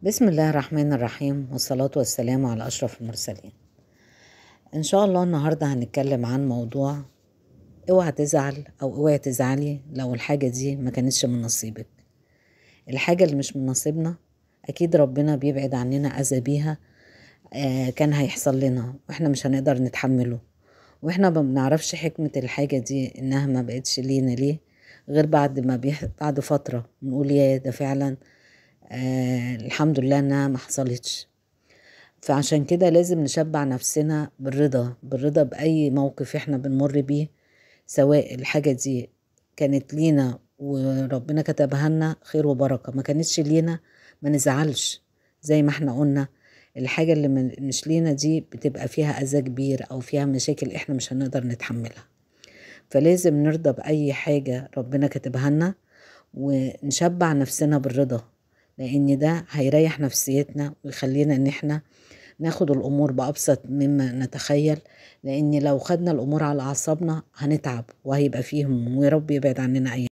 بسم الله الرحمن الرحيم، والصلاة والسلام على أشرف المرسلين. إن شاء الله النهاردة هنتكلم عن موضوع اوعى تزعل أو اوعي تزعلي لو الحاجة دي ما كانتش من نصيبك. الحاجة اللي مش من نصيبنا أكيد ربنا بيبعد عننا أذى بيها. كان هيحصل لنا وإحنا مش هنقدر نتحمله، وإحنا ما بنعرفش حكمة الحاجة دي إنها ما بقتش لينا ليه غير بعد ما بعد فترة نقول يا ده فعلا. الحمد لله إنها ما حصلتش. فعشان كده لازم نشبع نفسنا بالرضا بأي موقف احنا بنمر بيه، سواء الحاجة دي كانت لينا وربنا كتبها لنا خير وبركة، ما كانتش لينا ما نزعلش. زي ما احنا قلنا الحاجة اللي مش لينا دي بتبقى فيها أذى كبير أو فيها مشاكل احنا مش هنقدر نتحملها. فلازم نرضى بأي حاجة ربنا كتبها لنا ونشبع نفسنا بالرضا، لأن ده هيريح نفسيتنا ويخلينا ان احنا ناخد الأمور بأبسط مما نتخيل. لأن لو خدنا الأمور على أعصابنا هنتعب وهيبقى فيه هموم، ويا رب يبعد عننا أي